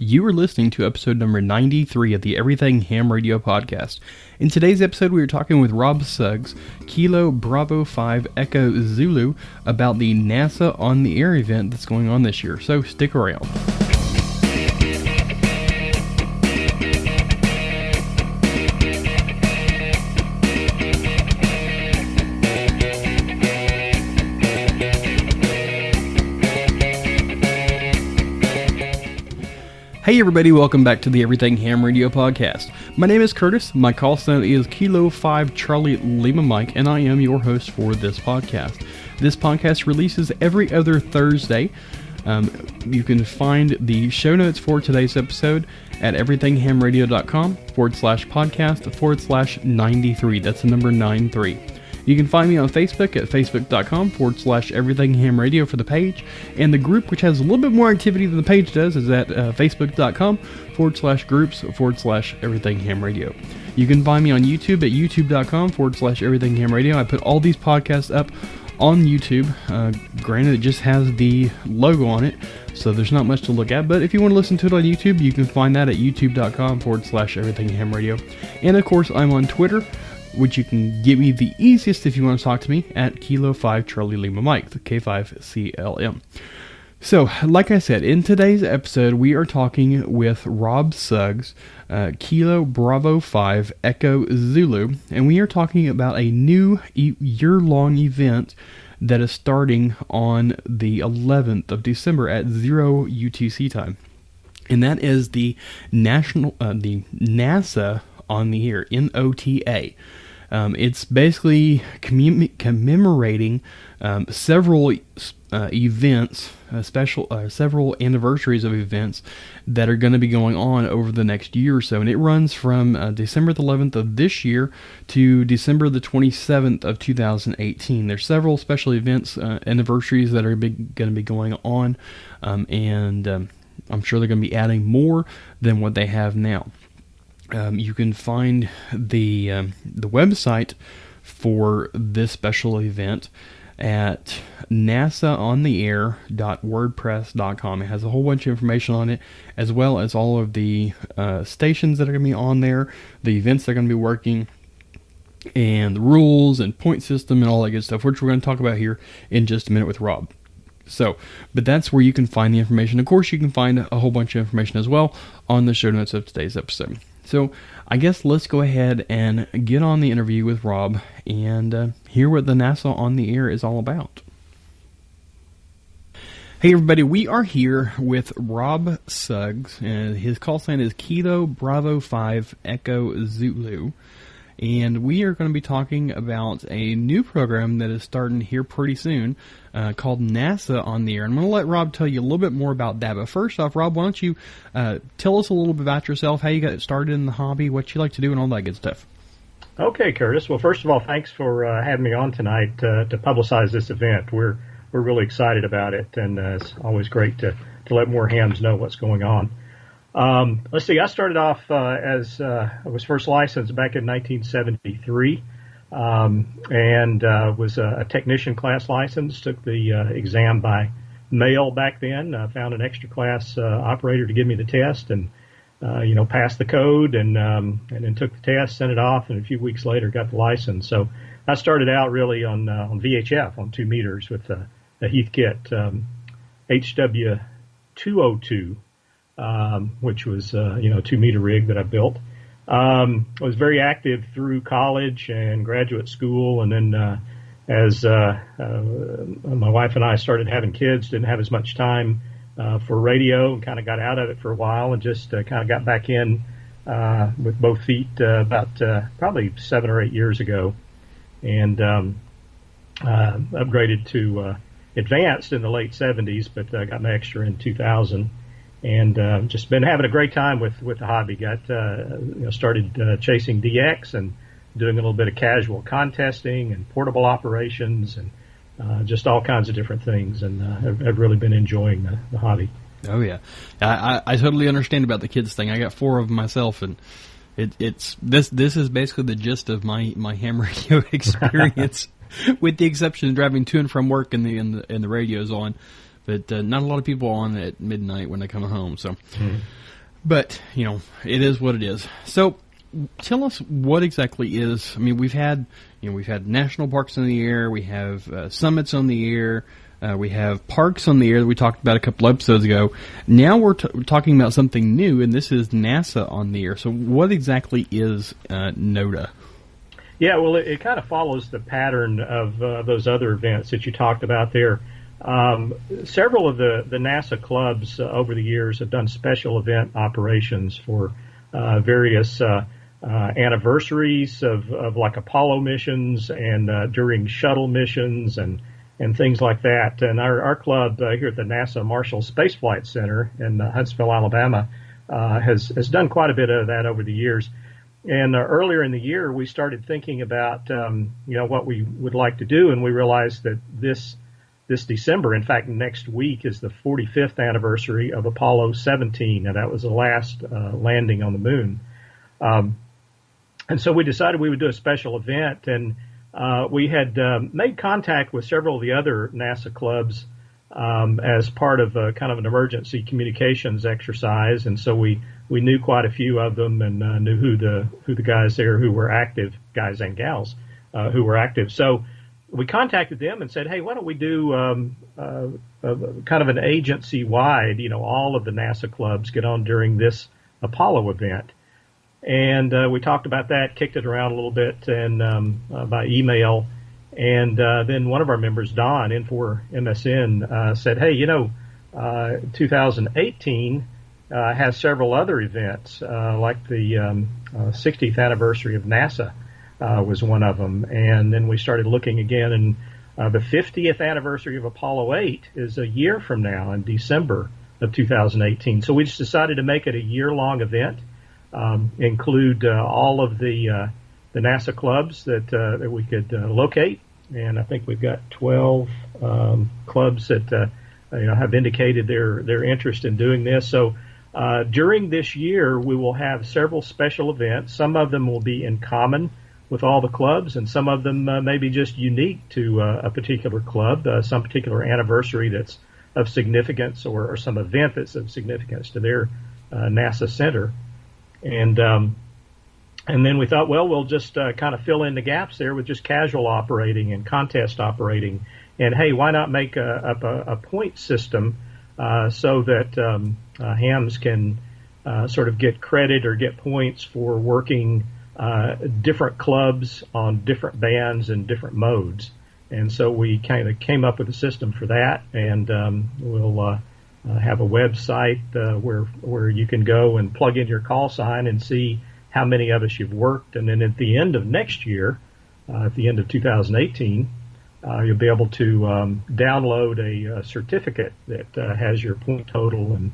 You are listening to episode number 93 of the Everything Ham Radio podcast. In today's episode, we are talking with Rob Suggs, Kilo Bravo 5 Echo Zulu, about the NASA On the Air event that's going on this year. So stick around. Hey everybody, welcome back to the Everything Ham Radio podcast. My name is Curtis, my call sign is Kilo 5 Charlie Lima Mike, and I am your host for this podcast. This podcast releases every other Thursday. You can find the show notes for today's episode at everythinghamradio.com/podcast/93. That's the number 93. You can find me on Facebook at facebook.com/everythinghamradio for the page, and the group, which has a little bit more activity than the page does, is at facebook.com/groups/everythinghamradio. You can find me on YouTube at youtube.com/everythinghamradio. I put all these podcasts up on YouTube. Granted, it just has the logo on it, so there's not much to look at, but if you want to listen to it on YouTube, you can find that at youtube.com/everythinghamradio. And of course, I'm on Twitter, which you can get me the easiest if you want to talk to me at Kilo 5 Charlie Lima Mike, the K5CLM. So, like I said, in today's episode, we are talking with Rob Suggs, Kilo Bravo 5 Echo Zulu, and we are talking about a new year-long event that is starting on the 11th of December at 0 UTC time. And that is the NASA On the Air, NOTA. It's basically commemorating several events, several anniversaries of events that are going to be going on over the next year or so. And it runs from December the 11th of this year to December the 27th of 2018. There's several special events, anniversaries that are going to be going on, and I'm sure they're going to be adding more than what they have now. You can find the website for this special event at nasaontheair.wordpress.com. It has a whole bunch of information on it, as well as all of the stations that are going to be on there, the events that are going to be working, and the rules and point system and all that good stuff, which we're going to talk about here in just a minute with Rob. So, but that's where you can find the information. Of course, you can find a whole bunch of information as well on the show notes of today's episode. So, I guess let's go ahead and get on the interview with Rob and hear what the NASA On the Air is all about. Hey everybody, we are here with Rob Suggs, and his call sign is Kilo Bravo 5 Echo Zulu. And we are going to be talking about a new program that is starting here pretty soon called NASA On the Air. I'm going to let Rob tell you a little bit more about that. But first off, Rob, why don't you tell us a little bit about yourself, how you got started in the hobby, what you like to do, and all that good stuff. Okay, Curtis. Well, first of all, thanks for having me on tonight to publicize this event. We're really excited about it, and it's always great to let more hams know what's going on. Let's see, I started off as I was first licensed back in 1973, and was a technician class license, took the exam by mail back then, found an extra class operator to give me the test, and passed the code, and then took the test, sent it off, and a few weeks later got the license. So I started out really on VHF, on 2 meters with a Heathkit HW202. Which was, a 2 meter rig that I built. I was very active through college and graduate school, and then as my wife and I started having kids, didn't have as much time for radio, and kind of got out of it for a while, and just kind of got back in with both feet about probably 7 or 8 years ago, and upgraded to advanced in the late 70s, but got my extra in 2000. And just been having a great time with the hobby. Got started chasing DX and doing a little bit of casual contesting and portable operations and just all kinds of different things. And I've really been enjoying the hobby. Oh yeah, I totally understand about the kids thing. I got 4 of them myself, and it's this is basically the gist of my ham radio experience, with the exception of driving to and from work and the radio's on. that not a lot of people on at midnight when they come home. So, but it is what it is. So, tell us what exactly is. I mean, we've had national parks in the air, we have summits on the air. We have parks on the air that we talked about a couple episodes ago. Now we're talking about something new, and this is NASA on the air. So what exactly is NOTA? Yeah, well, it kind of follows the pattern of those other events that you talked about there. Several of the NASA clubs over the years have done special event operations for various anniversaries of like Apollo missions and during shuttle missions and things like that. And our club here at the NASA Marshall Space Flight Center in Huntsville, Alabama, has done quite a bit of that over the years. And earlier in the year, we started thinking about what we would like to do, and we realized that this December, in fact, next week is the 45th anniversary of Apollo 17, and that was the last landing on the moon. And so we decided we would do a special event, and we had made contact with several of the other NASA clubs as part of a kind of an emergency communications exercise, and so we knew quite a few of them and knew who the guys there who were active, guys and gals who were active. So we contacted them and said, hey, why don't we do kind of an agency-wide, all of the NASA clubs get on during this Apollo event. And we talked about that, kicked it around a little bit and by email. And then one of our members, Don, N4MSN, said, hey, 2018 has several other events, like the 60th anniversary of NASA was one of them. And then we started looking again, and the 50th anniversary of Apollo 8 is a year from now in December of 2018. So we just decided to make it a year-long event. Include all of the NASA clubs that we could locate, and I think we've got 12 clubs that have indicated their interest in doing this. So during this year, we will have several special events. Some of them will be in common with all the clubs, and some of them may be just unique to a particular club, some particular anniversary that's of significance, or some event that's of significance to their NASA center. And then we thought, well, we'll just kind of fill in the gaps there with just casual operating and contest operating. And hey, why not make a point system so that hams can sort of get credit or get points for working different clubs on different bands and different modes. And so we kind of came up with a system for that, and we'll have a website where you can go and plug in your call sign and see how many of us you've worked. And then at the end of next year, at the end of 2018, you'll be able to download a certificate that has your point total and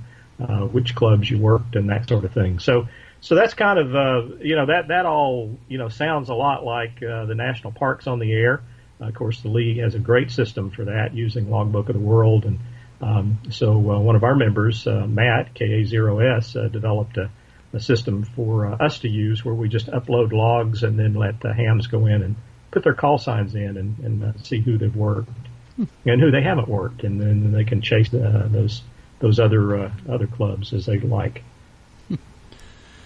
which clubs you worked and that sort of thing. So that's kind of that all sounds a lot like the national parks on the air. Of course, the league has a great system for that using Logbook of the World, and so one of our members, Matt, KA0S, developed a system for us to use where we just upload logs and then let the hams go in and put their call signs in and see who they've worked and who they haven't worked, and then they can chase those other clubs as they like.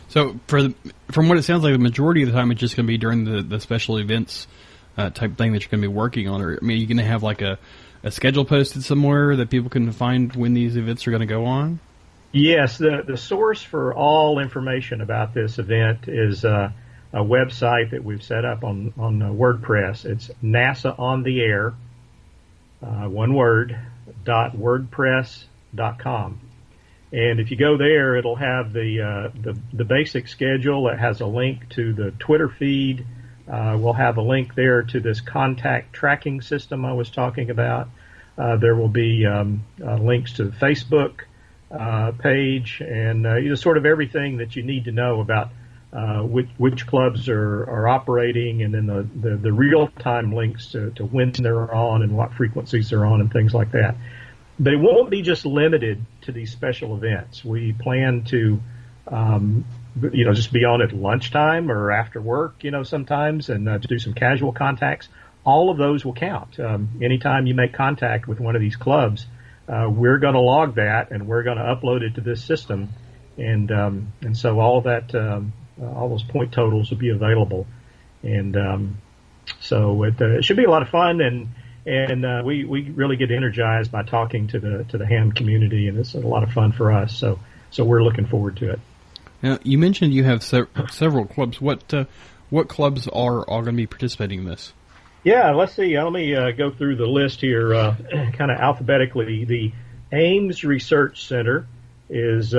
So from what it sounds like, the majority of the time it's just going to be during the special events type thing that you're going to be working on. Or, I mean, you're going to have like a schedule posted somewhere that people can find when these events are going to go on? Yes, the source for all information about this event is a website that we've set up on WordPress. It's NASA on the Air, one word, .wordpress.com. And if you go there, it'll have the basic schedule. It has a link to the Twitter feed. We'll have a link there to this contact tracking system I was talking about. There will be links to the Facebook page and sort of everything that you need to know about which clubs are operating, and then the real-time links to when they're on and what frequencies they're on and things like that. But it won't be just limited to these special events. We plan to just be on at lunchtime or after work, sometimes, and to do some casual contacts. All of those will count. Anytime you make contact with one of these clubs, we're going to log that and we're going to upload it to this system, and so all that all those point totals will be available, and so it should be a lot of fun, and we really get energized by talking to the ham community, and it's a lot of fun for us. So we're looking forward to it. Now, you mentioned you have several clubs. What clubs are all going to be participating in this? Yeah, let's see. Let me go through the list here, kind of alphabetically. The Ames Research Center is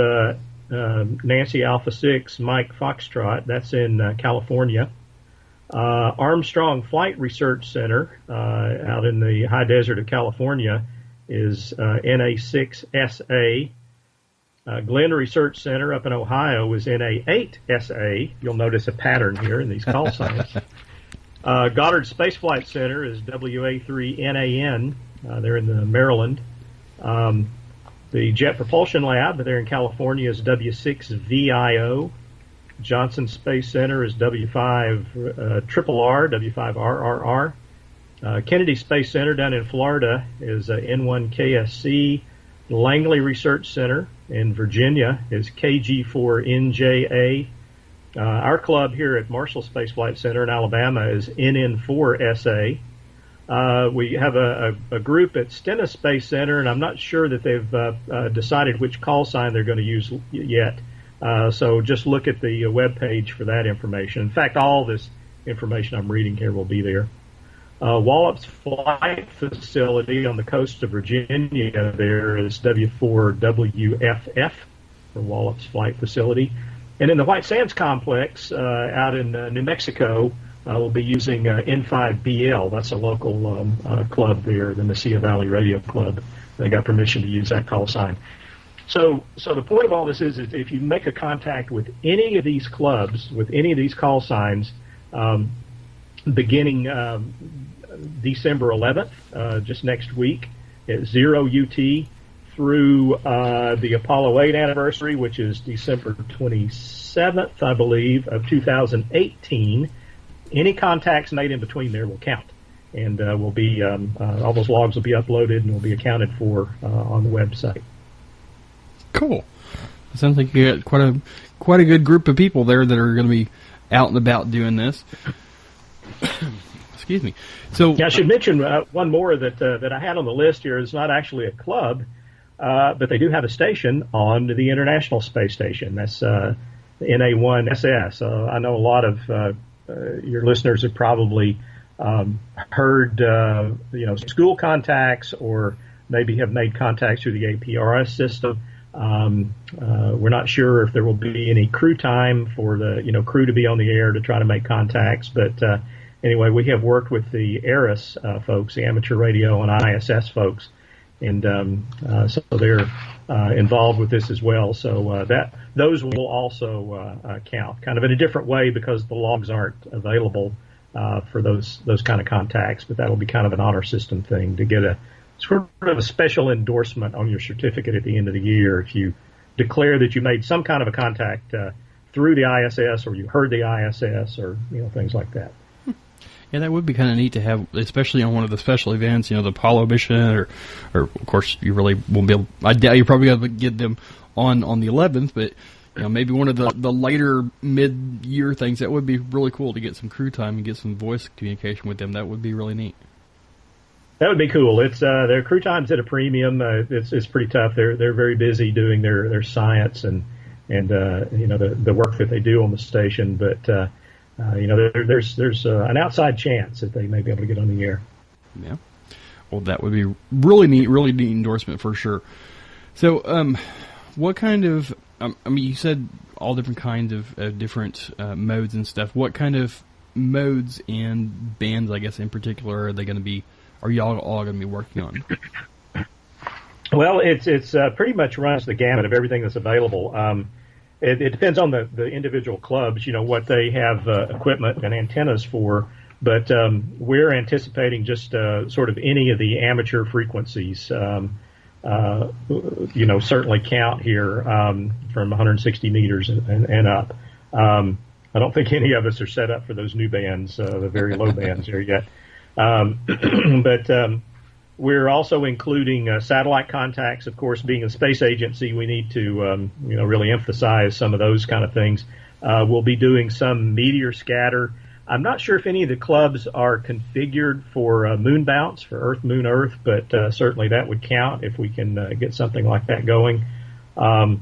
Nancy Alpha 6, Mike Foxtrot. That's in California. Armstrong Flight Research Center out in the high desert of California is NA6SA. Glenn Research Center up in Ohio is NA8SA. You'll notice a pattern here in these call signs. Goddard Space Flight Center is WA3NAN. They're in Maryland. The Jet Propulsion Lab there in California is W6VIO. Johnson Space Center is W5RRR, W5RRR. Kennedy Space Center down in Florida is N1KSC. Langley Research Center in Virginia is KG4NJA. Our club here at Marshall Space Flight Center in Alabama is NN4SA. We have a group at Stennis Space Center, and I'm not sure that they've decided which call sign they're going to use yet. So just look at the web page for that information. In fact, all this information I'm reading here will be there. Wallops Flight Facility on the coast of Virginia there is W4WFF for Wallops Flight Facility. And in the White Sands Complex out in New Mexico, we'll be using N5BL. That's a local club there, the Mesilla Valley Radio Club. They got permission to use that call sign. So the point of all this is if you make a contact with any of these clubs, with any of these call signs, beginning December 11th, just next week, at 0 UT through the Apollo 8 anniversary, which is December 27th, I believe, of 2018, any contacts made in between there will count. And will be all those logs will be uploaded and will be accounted for on the website. Cool. It sounds like you got quite a good group of people there that are going to be out and about doing this. Excuse me. So yeah, I should mention one more that I had on the list here. Is not actually a club, but they do have a station on the International Space Station. That's NA1SS. I know a lot of your listeners have probably heard school contacts or maybe have made contacts through the APRS system. We're not sure if there will be any crew time for the crew to be on the air to try to make contacts, but anyway, we have worked with the ARIS folks, the Amateur Radio and ISS folks, and so they're involved with this as well. So those will also count, kind of in a different way because the logs aren't available for those kind of contacts, but that'll be kind of an honor system thing to get a sort of a special endorsement on your certificate at the end of the year if you declare that you made some kind of a contact through the ISS or you heard the ISS or things like that. Yeah, that would be kind of neat to have, especially on one of the special events, the Apollo mission, or of course you really won't be able. I doubt you're probably going to get them on the 11th, but maybe one of the later mid-year things. That would be really cool to get some crew time and get some voice communication with them. That would be really neat. That would be cool. It's their crew time's at a premium. It's pretty tough. They're very busy doing their science and the work that they do on the station. But there's an outside chance that they may be able to get on the air. Yeah. Well, that would be really neat endorsement for sure. So, what kind of? You said all different kinds of different modes and stuff. What kind of modes and bands, I guess, in particular, are they going to be? Are y'all all going to be working on? Well, it's pretty much runs the gamut of everything that's available. It depends on the individual clubs, what they have equipment and antennas for. But we're anticipating just sort of any of the amateur frequencies. Certainly count here from 160 meters and up. I don't think any of us are set up for those new bands, the very low bands there yet. But we're also including satellite contacts. Of course, being a space agency, we need to really emphasize some of those kind of things. We'll be doing some meteor scatter. I'm not sure if any of the clubs are configured for moon bounce, for Earth, Moon, Earth, but certainly that would count if we can get something like that going. And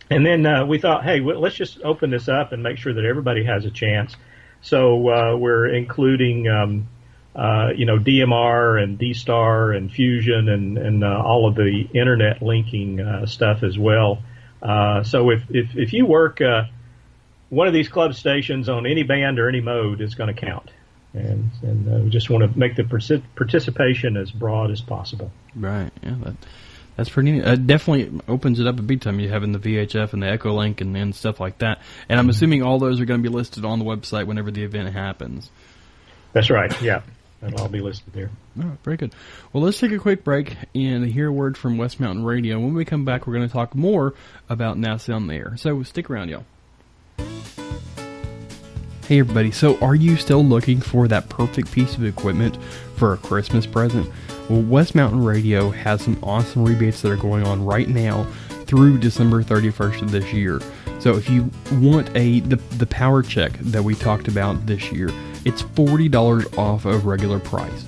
then we thought, hey, let's just open this up and make sure that everybody has a chance. So we're including, DMR and D-Star and Fusion and all of the internet linking stuff as well. So if you work one of these club stations on any band or any mode, is going to count. And we just want to make the participation as broad as possible. Right. Yeah. That's pretty neat. It definitely opens it up a big time. You having the VHF and the Echo Link and stuff like that. And I'm assuming all those are going to be listed on the website whenever the event happens. That's right. Yeah. That'll all be listed there. All right, very good. Well, let's take a quick break and hear a word from West Mountain Radio. When we come back, we're going to talk more about NASA on the Air. So stick around, y'all. Hey, everybody. So are you still looking for that perfect piece of equipment for a Christmas present? Well, West Mountain Radio has some awesome rebates that are going on right now through December 31st of this year. So if you want the power check that we talked about this year, it's $40 off of regular price.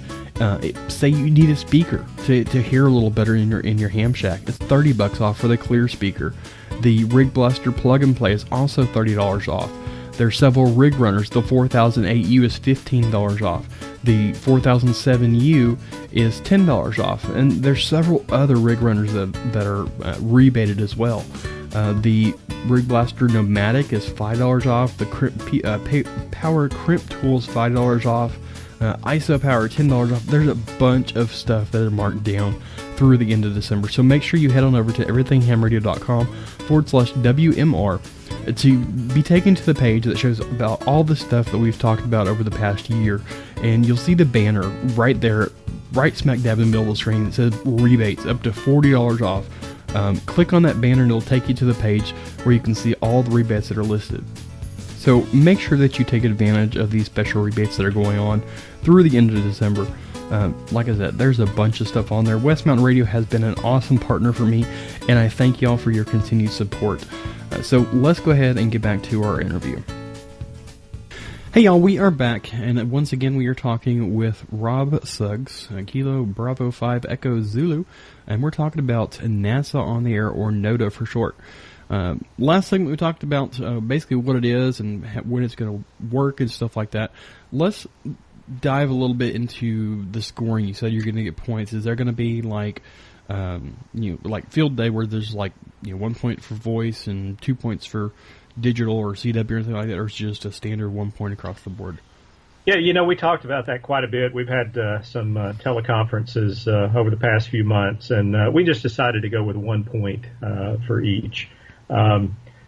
Say you need a speaker to hear a little better in your ham shack, it's $30 off for the clear speaker. The Rig Blaster plug and play is also $30 off. There's several rig runners. The 4008U is $15 off. The 4007U is $10 off. And there's several other rig runners that are rebated as well. The Rig Blaster Nomadic is $5 off. The Power Crimp Tool is $5 off. ISO Power $10 off. There's a bunch of stuff that are marked down through the end of December. So make sure you head on over to everythinghamradio.com/WMR to be taken to the page that shows about all the stuff that we've talked about over the past year. And you'll see the banner right there, right smack dab in the middle of the screen that says rebates up to $40 off. Click on that banner and it'll take you to the page where you can see all the rebates that are listed. So make sure that you take advantage of these special rebates that are going on through the end of December. Like I said, there's a bunch of stuff on there. West Mountain Radio has been an awesome partner for me, and I thank y'all for your continued support. So let's go ahead and get back to our interview. Hey y'all, we are back, and once again we are talking with Rob Suggs, Kilo Bravo 5 Echo Zulu, and we're talking about NASA on the Air, or NOTA for short. Last segment we talked about basically what it is and when it's going to work and stuff like that. Let's dive a little bit into the scoring. You said you're going to get points. Is there going to be like like field day where there's 1 point for voice and 2 points for digital or CW or anything like that, or is it just a standard 1 point across the board? Yeah, we talked about that quite a bit. We've had some teleconferences over the past few months, and we just decided to go with 1 point for each.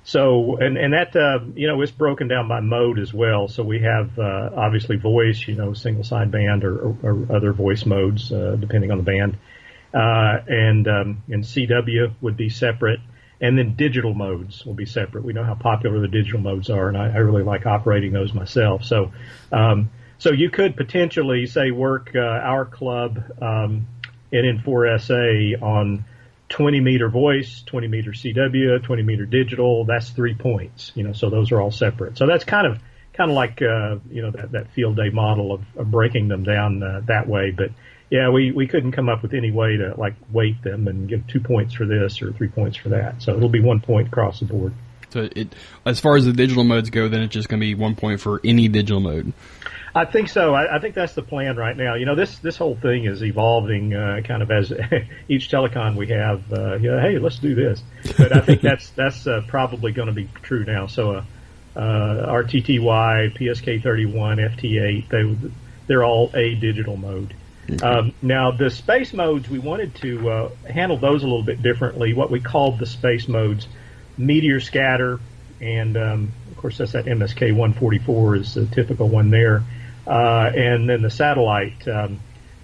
So that it's broken down by mode as well. So we have obviously voice, single sideband or other voice modes depending on the band, and CW would be separate, and then digital modes will be separate. We know how popular the digital modes are, and I really like operating those myself. So you could potentially say work our club in N4SA on 20 meter voice, 20 meter CW, 20 meter digital. That's 3 points. So those are all separate. So that's kind of like that field day model of breaking them down that way. But yeah, we couldn't come up with any way to weight them and give 2 points for this or 3 points for that. So it'll be 1 point across the board. So as far as the digital modes go, then it's just going to be 1 point for any digital mode. I think so. I think that's the plan right now. This whole thing is evolving kind of as each telecon we have. Hey, let's do this. But I think that's probably going to be true now. So RTTY, PSK31, FT8, they're all a digital mode. Okay. Now the space modes, we wanted to handle those a little bit differently. What we called the space modes, meteor scatter, and of course that's that MSK 144 is the typical one there. And then the satellite.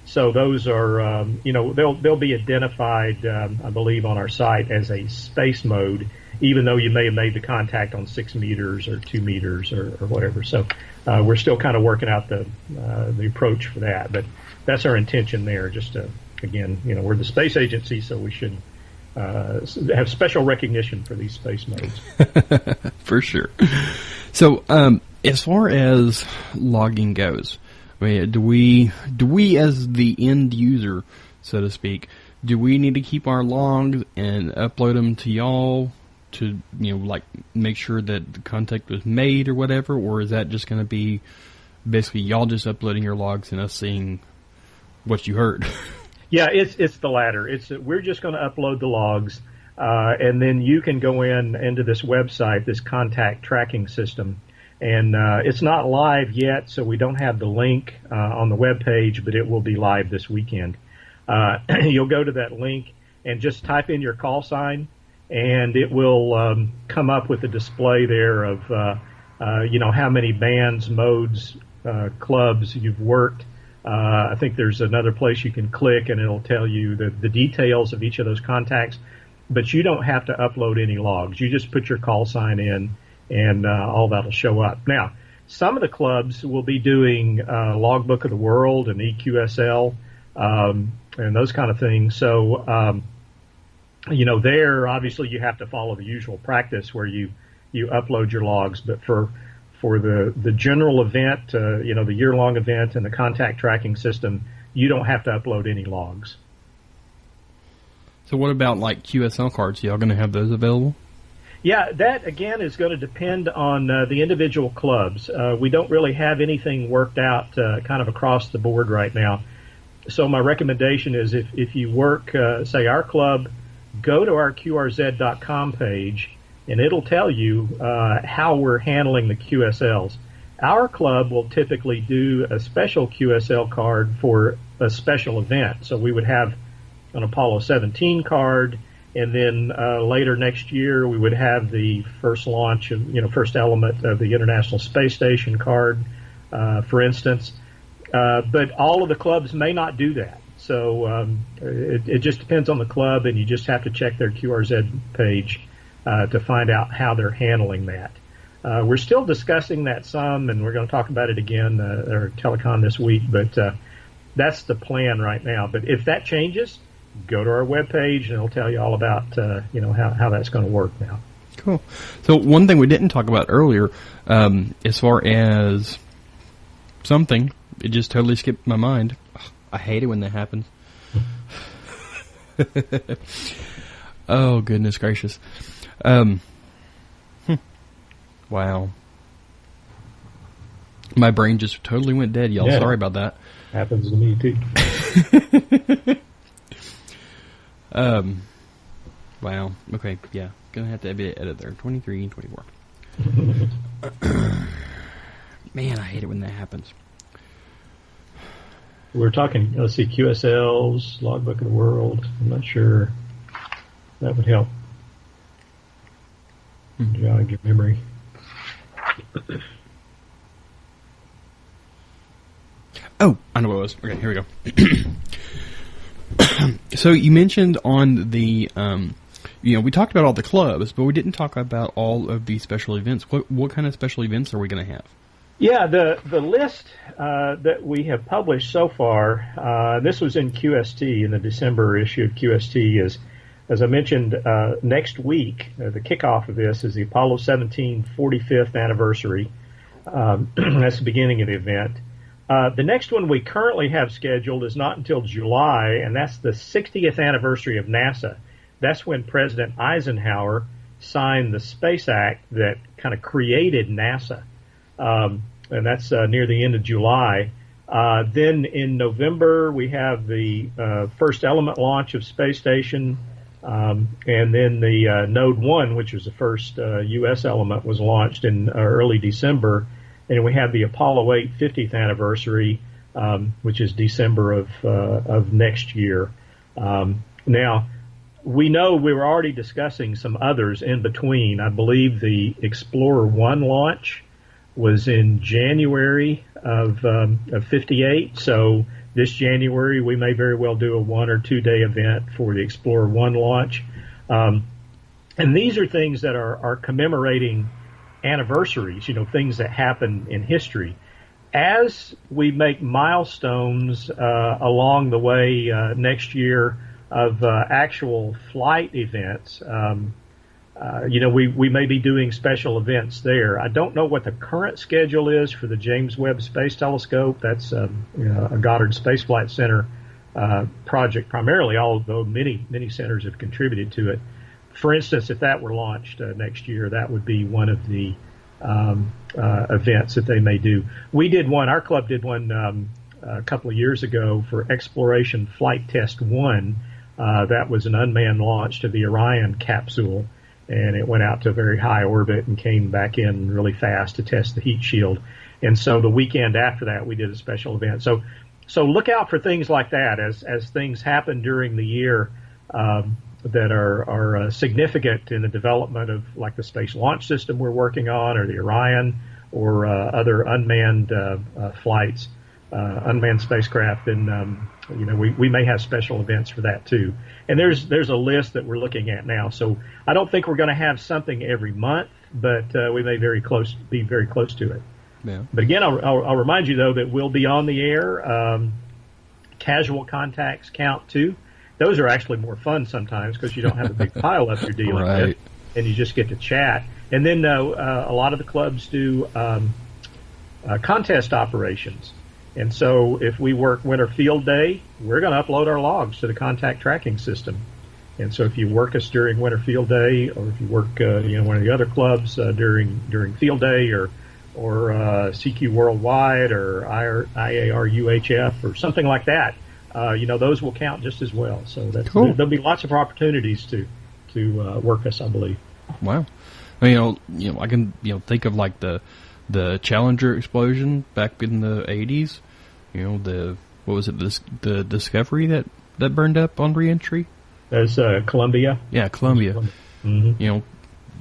So those are, they'll be identified, I believe, on our site as a space mode, even though you may have made the contact on 6 meters or 2 meters or whatever. So we're still kind of working out the approach for that, but that's our intention there, just to work. Again, we're the space agency, so we should have special recognition for these space modes. For sure. So, as far as logging goes, I mean, do we as the end user, so to speak, do we need to keep our logs and upload them to y'all to, like make sure that the contact was made or whatever, or is that just going to be basically y'all just uploading your logs and us seeing what you heard? Yeah, it's the latter. We're just going to upload the logs, and then you can go into this website, this contact tracking system, and it's not live yet, so we don't have the link on the web page, but it will be live this weekend. You'll go to that link and just type in your call sign, and it will come up with a display there of how many bands, modes, clubs you've worked. I think there's another place you can click, and it'll tell you the details of each of those contacts. But you don't have to upload any logs. You just put your call sign in, and all that'll show up. Now, some of the clubs will be doing Logbook of the World and EQSL and those kind of things. So, there, obviously, you have to follow the usual practice where you upload your logs. But for the general event, the year-long event and the contact tracking system, you don't have to upload any logs. So what about like QSL cards? Y'all going to have those available? Yeah, that again is going to depend on the individual clubs. We don't really have anything worked out kind of across the board right now. So my recommendation is if you work, say, our club, go to our QRZ.com page, and it'll tell you how we're handling the QSLs. Our club will typically do a special QSL card for a special event. So we would have an Apollo 17 card, and then later next year we would have the first launch of, first element of the International Space Station card, for instance. But all of the clubs may not do that. So it just depends on the club, and you just have to check their QRZ page to find out how they're handling that. We're still discussing that some, and we're going to talk about it again at our telecon this week, but that's the plan right now. But if that changes, go to our webpage, and it'll tell you all about how that's going to work now. Cool. So one thing we didn't talk about earlier, as far as something, it just totally skipped my mind. I hate it when that happens. Oh, goodness gracious. Wow. My brain just totally went dead, y'all. Yeah. Sorry about that. Happens to me, too. Wow. Okay, yeah. Gonna have to edit there. 23 and 24. Man, I hate it when that happens. We're talking, let's see, QSLs, Logbook of the World. I'm not sure that would help. Jog your memory. Oh, I know what it was. Okay, here we go. So you mentioned on the, we talked about all the clubs, but we didn't talk about all of the special events. What kind of special events are we going to have? Yeah, the list that we have published so far, this was in QST, in the December issue of QST, is, as I mentioned, next week, the kickoff of this is the Apollo 17 45th anniversary. That's the beginning of the event. The next one we currently have scheduled is not until July, and that's the 60th anniversary of NASA. That's when President Eisenhower signed the Space Act that kind of created NASA. And that's near the end of July. Then in November, we have the first element launch of Space Station, and then the Node 1, which was the first U.S. element, was launched in early December. And we have the Apollo 8 50th anniversary, which is December of next year. Now, we know we were already discussing some others in between. I believe the Explorer 1 launch was in January of 58. So this January, we may very well do a 1 or 2 day event for the Explorer 1 launch. And these are things that are commemorating anniversaries, things that happen in history. as we make milestones along the way next year of actual flight events, we may be doing special events there. I don't know what the current schedule is for the James Webb Space Telescope. That's a Goddard Space Flight Center project primarily, although many centers have contributed to it. For instance, if that were launched next year, that would be one of the events that they may do. Our club did one a couple of years ago for Exploration Flight Test 1. That was an unmanned launch to the Orion capsule, and it went out to a very high orbit and came back in really fast to test the heat shield. And so the weekend after that, we did a special event. So look out for things like that as things happen during the year that are significant in the development of, like, the Space Launch System we're working on, or the Orion, or other unmanned flights, unmanned spacecraft. And we may have special events for that too. And there's a list that we're looking at now. So I don't think we're going to have something every month, but we may be very close to it. Yeah. But again, I'll remind you though that we'll be on the air. Casual contacts count too. Those are actually more fun sometimes because you don't have a big pile up you're dealing with, and you just get to chat. And then a lot of the clubs do contest operations. And so if we work Winter Field Day, we're going to upload our logs to the contact tracking system. And so if you work us during Winter Field Day, or if you work one of the other clubs during Field Day, or CQ Worldwide, or IAR UHF, or something like that, those will count just as well. So cool. There'll be lots of opportunities to work us, I believe. Wow. I can think of like the Challenger explosion back in the 80s. The Discovery that burned up on reentry? There's Columbia. Yeah, Columbia. Mm-hmm.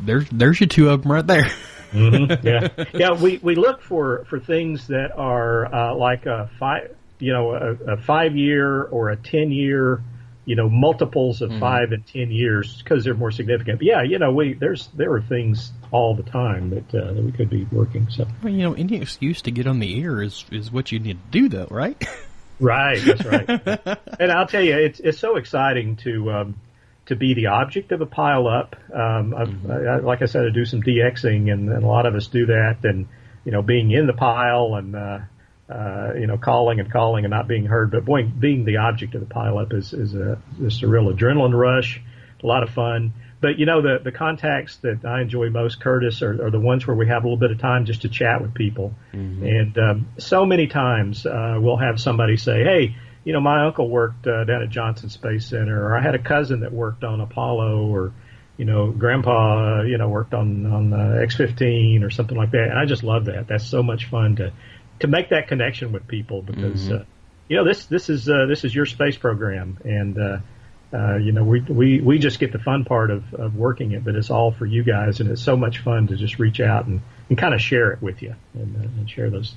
There's your two of them right there. Mm-hmm. Yeah. We look for things that are like a 5-year or a 10-year, multiples of 5 and 10 years, because they're more significant. But yeah, there are things all the time that we could be working. So, any excuse to get on the air is what you need to do, though, right? Right, that's right. And I'll tell you, it's so exciting to be the object of a pile up. Like I said, I do some DXing, and a lot of us do that. And being in the pile and calling and not being heard. But boy, being the object of the pile up is just a real adrenaline rush, a lot of fun. But the contacts that I enjoy most, Curtis, are the ones where we have a little bit of time just to chat with people. Mm-hmm. And so many times we'll have somebody say, "Hey, my uncle worked down at Johnson Space Center," or "I had a cousin that worked on Apollo," or Grandpa worked on X-15 or something like that. And I just love that. That's so much fun to make that connection with people, because this is your space program, and we just get the fun part of working it, but it's all for you guys, and it's so much fun to just reach out and kind of share it with you, and share those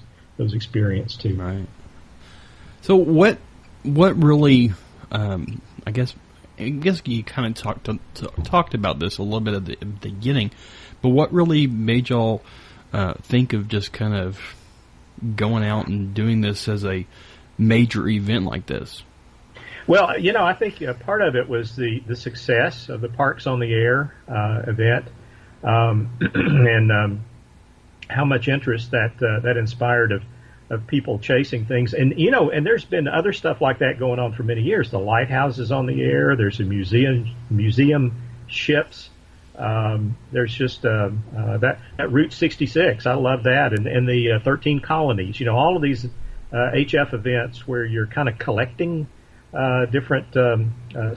experiences too. Right. So what really, I guess you kind of talked about this a little bit at the beginning, but what really made y'all think of just kind of going out and doing this as a major event like this? Well, I think part of it was the success of the Parks on the Air event, and how much interest that inspired of people chasing things. And and there's been other stuff like that going on for many years. The lighthouse is on the air. There's a museum ships. There's just that Route 66. I love that, and the 13 colonies. All of these HF events where you're kind of collecting different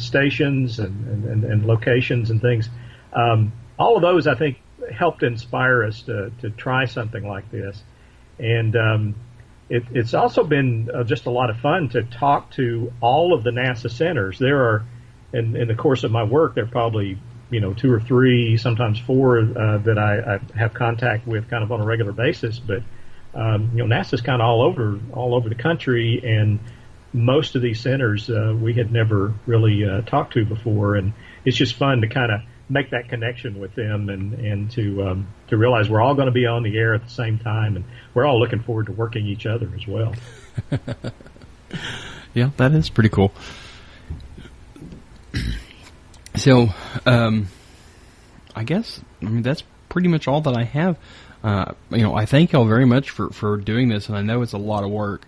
stations and locations and things. All of those, I think, helped inspire us to try something like this. And it's also been just a lot of fun to talk to all of the NASA centers. There are, in the course of my work, there are probably 2 or 3, sometimes 4 that I have contact with kind of on a regular basis. But NASA's kind of all over the country, and most of these centers we had never really talked to before, and it's just fun to kind of make that connection with them and to realize we're all going to be on the air at the same time, and we're all looking forward to working each other as well. Yeah, that is pretty cool. So, I guess, that's pretty much all that I have. I thank y'all very much for doing this, and I know it's a lot of work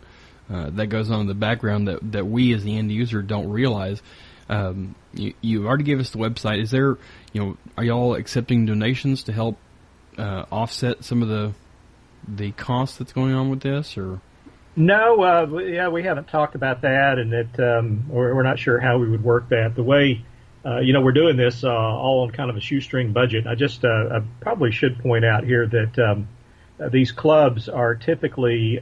that goes on in the background that we as the end user don't realize. You already gave us the website. Is there, are y'all accepting donations to help offset some of the cost that's going on with this, or? No, we haven't talked about that, and we're not sure how we would work that. The way, we're doing this all on kind of a shoestring budget. I probably should point out here that these clubs are typically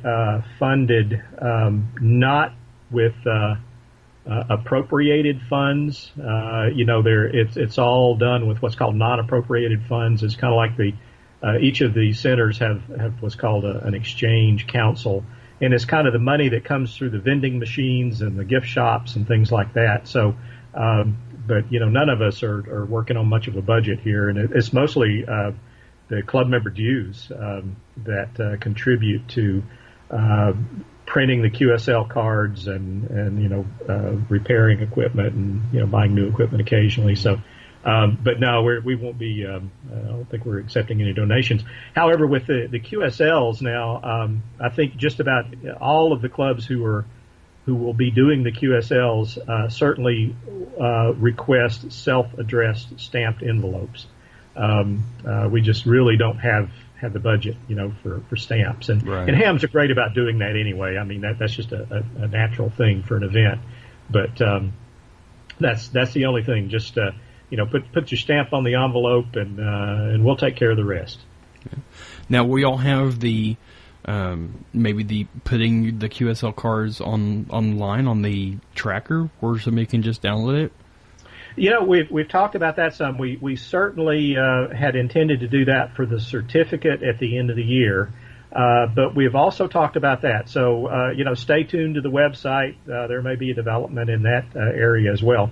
funded not with appropriated funds. It's all done with what's called non-appropriated funds. It's kind of like each of the centers have what's called an exchange council. And it's kind of the money that comes through the vending machines and the gift shops and things like that. So, but none of us are working on much of a budget here, and it's mostly the club member dues that contribute to printing the QSL cards and repairing equipment and buying new equipment occasionally. So. But no, we won't be. I don't think we're accepting any donations. However, with the QSLs now, I think just about all of the clubs who will be doing the QSLs certainly request self-addressed stamped envelopes. We just really don't have the budget, for stamps, and right. And hams are great about doing that anyway. I mean that's just a natural thing for an event, but that's the only thing. Just put your stamp on the envelope, and we'll take care of the rest. Okay. Now, we all have the maybe the putting the QSL cards online on the tracker, where somebody can just download it. We've talked about that some. We certainly had intended to do that for the certificate at the end of the year, but we've also talked about that. So stay tuned to the website. There may be a development in that area as well.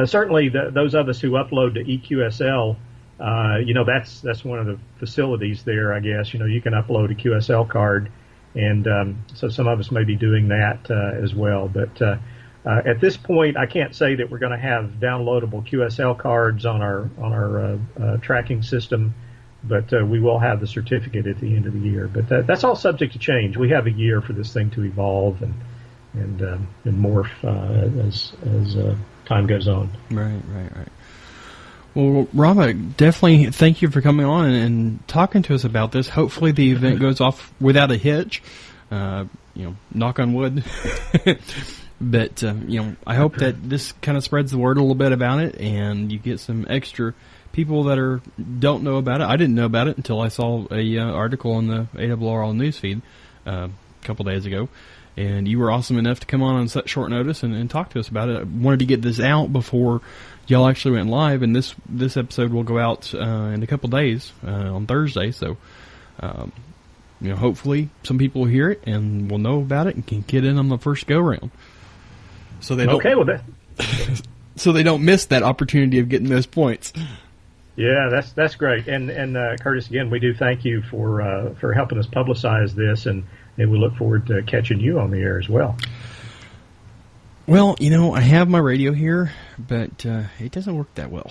Certainly, those of us who upload to EQSL, that's one of the facilities there, I guess. You can upload a QSL card, and so some of us may be doing that as well. But at this point, I can't say that we're going to have downloadable QSL cards on our tracking system, but we will have the certificate at the end of the year. But that's all subject to change. We have a year for this thing to evolve and morph as time goes on. Right. Well, Rob, I definitely thank you for coming on and talking to us about this. Hopefully the event goes off without a hitch. Knock on wood. But, I hope that this kind of spreads the word a little bit about it, and you get some extra people that don't know about it. I didn't know about it until I saw a article on the ARRL newsfeed a couple days ago. And you were awesome enough to come on such short notice and talk to us about it. I wanted to get this out before y'all actually went live, and this episode will go out in a couple days on Thursday. So, hopefully some people will hear it and will know about it and can get in on the first go round. So they don't. So they don't miss that opportunity of getting those points. Yeah, that's great. And Curtis, again, we do thank you for helping us publicize this, and we look forward to catching you on the air as well. Well, I have my radio here, but it doesn't work that well.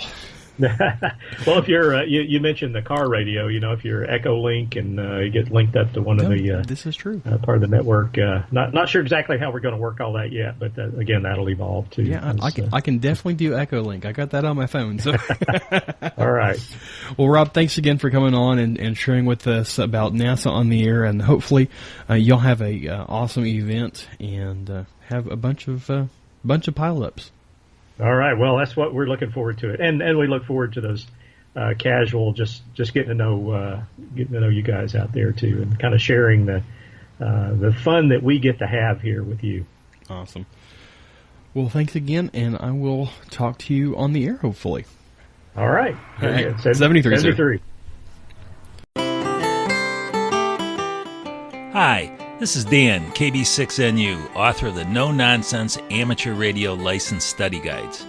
Well, if you're you mentioned the car radio, if you're Echolink and you get linked up to one of the this is true part of the network. Not sure exactly how we're going to work all that yet, but again, that'll evolve too. Yeah, I can definitely do Echolink. I got that on my phone. So all right. Well, Rob, thanks again for coming on and sharing with us about NASA on the air, and hopefully you'll have a awesome event and have a bunch of pileups. All right. Well, that's what we're looking forward to it, and we look forward to those casual, just getting to know you guys out there too, and kind of sharing the fun that we get to have here with you. Awesome. Well, thanks again, and I will talk to you on the air hopefully. All right. 73. Hi. This is Dan, KB6NU, author of the No Nonsense Amateur Radio License Study Guides.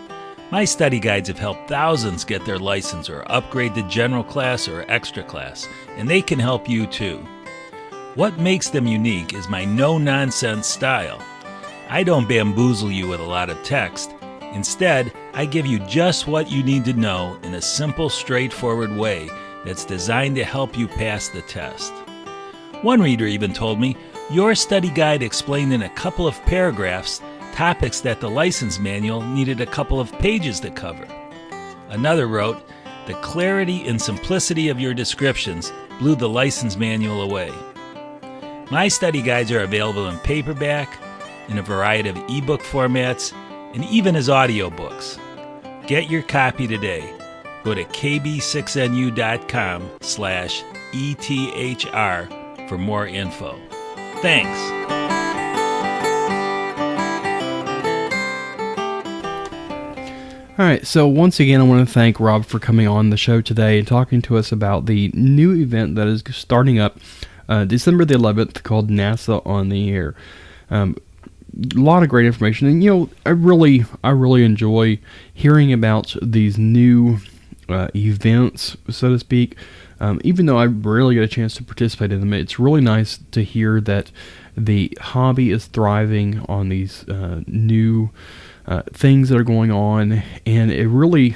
My study guides have helped thousands get their license or upgrade to general class or extra class, and they can help you too. What makes them unique is my no-nonsense style. I don't bamboozle you with a lot of text. Instead, I give you just what you need to know in a simple, straightforward way that's designed to help you pass the test. One reader even told me, "Your study guide explained in a couple of paragraphs topics that the license manual needed a couple of pages to cover." Another wrote, "The clarity and simplicity of your descriptions blew the license manual away." My study guides are available in paperback, in a variety of ebook formats, and even as audiobooks. Get your copy today. Go to kb6nu.com/ETHR for more info. Thanks. All right, so once again, I want to thank Rob for coming on the show today and talking to us about the new event that is starting up December the 11th called NASA on the Air. A lot of great information, and I really enjoy hearing about these new events, so to speak. Even though I rarely get a chance to participate in them, it's really nice to hear that the hobby is thriving on these new things that are going on, and I really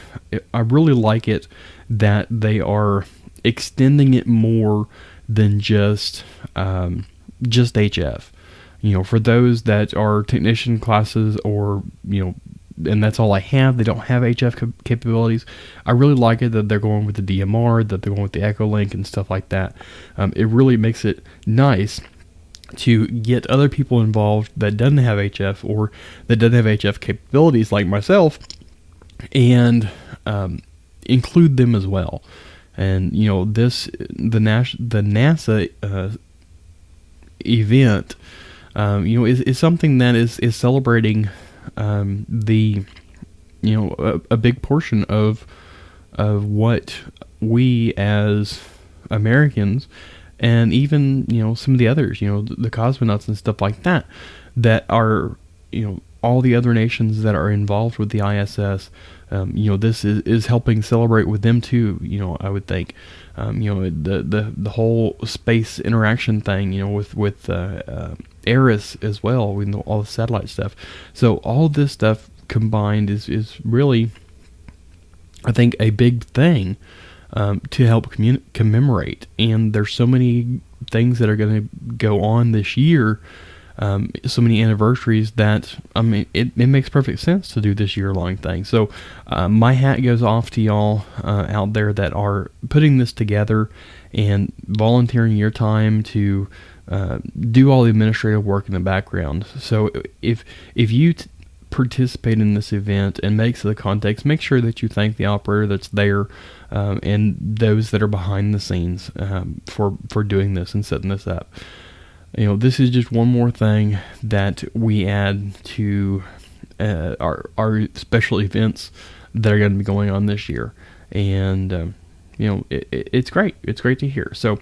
like it that they are extending it more than just HF. For those that are technician classes, or and that's all I have, they don't have HF capabilities. I really like it that they're going with the DMR, that they're going with the Echolink and stuff like that. It really makes it nice to get other people involved that doesn't have HF, or that doesn't have HF capabilities like myself, and include them as well. And the NASA event is something that is celebrating the a big portion of what we as Americans, and even some of the others, the cosmonauts and stuff like that are all the other nations that are involved with the ISS. This is helping celebrate with them too. I would think, the whole space interaction thing, with Eris as well, all the satellite stuff. So all this stuff combined is really, I think, a big thing to help commemorate. And there's so many things that are going to go on this year. So many anniversaries that, it makes perfect sense to do this year-long thing. So my hat goes off to y'all out there that are putting this together and volunteering your time to do all the administrative work in the background. So if you participate in this event and make the context, make sure that you thank the operator that's there, and those that are behind the scenes for doing this and setting this up. This is just one more thing that we add to our special events that are going to be going on this year, and it's great. It's great to hear. So,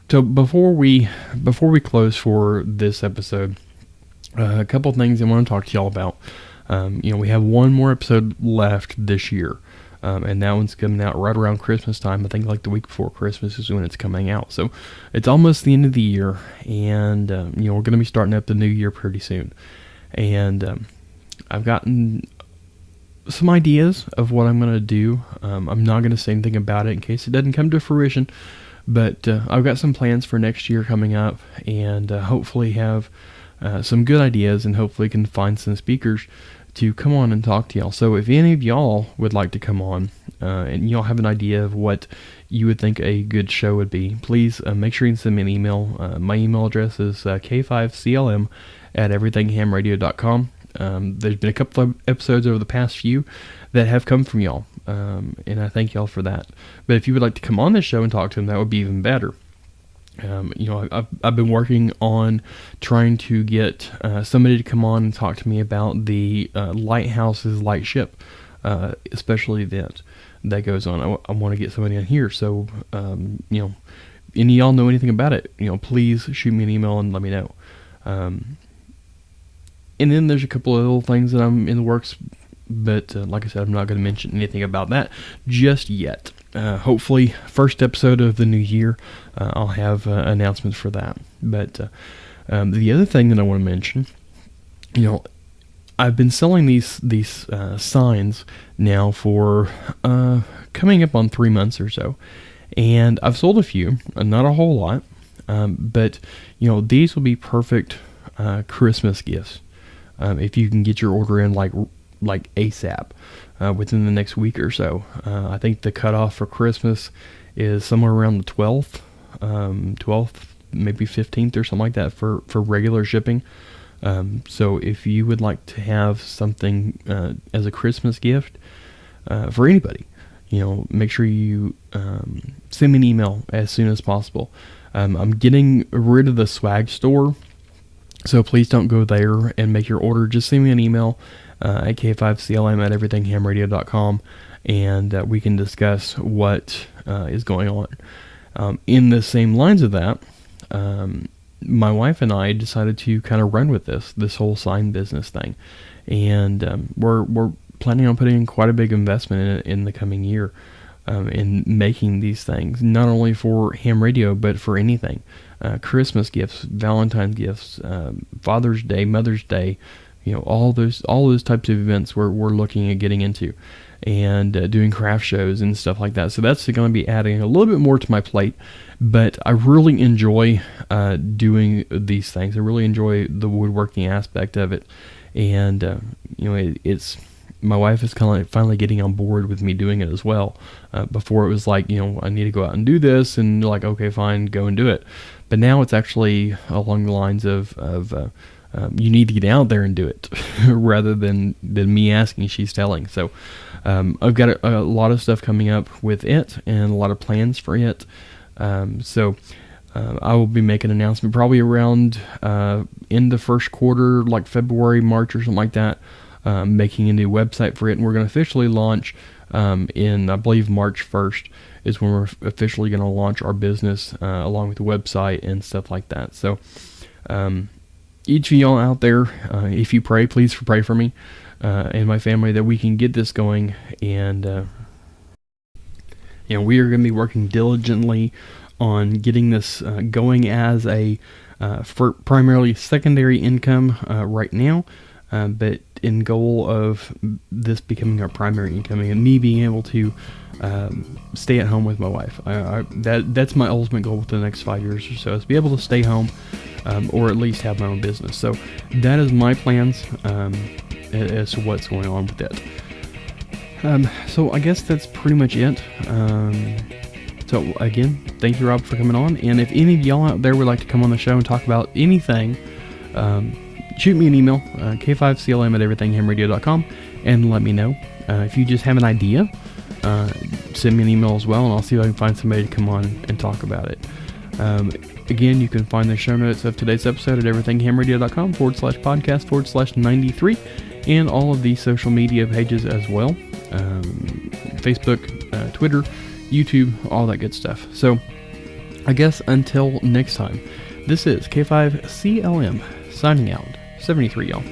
before we close for this episode, a couple things I want to talk to y'all about. We have one more episode left this year. And that one's coming out right around Christmas time. I think like the week before Christmas is when it's coming out. So it's almost the end of the year, and we're going to be starting up the new year pretty soon. And I've gotten some ideas of what I'm going to do. I'm not going to say anything about it in case it doesn't come to fruition, but I've got some plans for next year coming up, and hopefully have some good ideas, and hopefully can find some speakers to come on and talk to y'all. So if any of y'all would like to come on, and y'all have an idea of what you would think a good show would be, please make sure you send me an email. My email address is k5clm@everythinghamradio.com. There's been a couple of episodes over the past few that have come from y'all, and I thank y'all for that. But if you would like to come on this show and talk to them, that would be even better. I've been working on trying to get somebody to come on and talk to me about the Lighthouse's Lightship special event that goes on. I want to get somebody on here. So, any of y'all know anything about it, please shoot me an email and let me know. And then there's a couple of little things that I'm in the works but like I said, I'm not going to mention anything about that just yet. Hopefully, first episode of the new year, I'll have announcements for that. But the other thing that I want to mention, I've been selling these signs now for coming up on 3 months or so, and I've sold a few, not a whole lot, but these will be perfect Christmas gifts if you can get your order in like ASAP. Within the next week or so. I think the cutoff for Christmas is somewhere around the 12th, maybe 15th or something like that for regular shipping. So if you would like to have something as a Christmas gift for anybody, make sure you send me an email as soon as possible. I'm getting rid of the swag store, so please don't go there and make your order. Just send me an email at k5clm@everythinghamradio.com, and we can discuss what is going on. In the same lines of that, my wife and I decided to kind of run with this whole sign business thing, and we're planning on putting in quite a big investment in the coming year in making these things, not only for ham radio but for anything. Christmas gifts, Valentine's gifts, Father's Day, Mother's Day, all those types of events we're looking at getting into, and doing craft shows and stuff like that. So that's going to be adding a little bit more to my plate, but I really enjoy doing these things. I really enjoy the woodworking aspect of it, and it's my wife is kind of finally getting on board with me doing it as well. Before it was like, I need to go out and do this, and like, okay, fine, go and do it. But now it's actually along the lines of you need to get out there and do it, rather than me asking, she's telling. So I've got a lot of stuff coming up with it, and a lot of plans for it. So I will be making an announcement probably around in the first quarter, like February, March, or something like that. Making a new website for it, and we're going to officially launch in, I believe, March 1st is when we're officially going to launch our business along with the website and stuff like that. So each of y'all out there, if you pray, please pray for me and my family that we can get this going, and we are going to be working diligently on getting this going as a for primarily secondary income right now, but in goal of this becoming our primary income and me being able to stay at home with my wife. That's my ultimate goal within the next 5 years or so, is to be able to stay home, or at least have my own business. So that is my plans as to what's going on with it. So I guess that's pretty much it. So again, thank you, Rob, for coming on. And if any of y'all out there would like to come on the show and talk about anything, shoot me an email, k5clm@everythinghamradio.com, and let me know. If you just have an idea, send me an email as well, and I'll see if I can find somebody to come on and talk about it. Again, you can find the show notes of today's episode at everythinghamradio.com/podcast/93, and all of the social media pages as well. Facebook, Twitter, YouTube, all that good stuff. So, I guess until next time, this is K5CLM signing out. 73, y'all.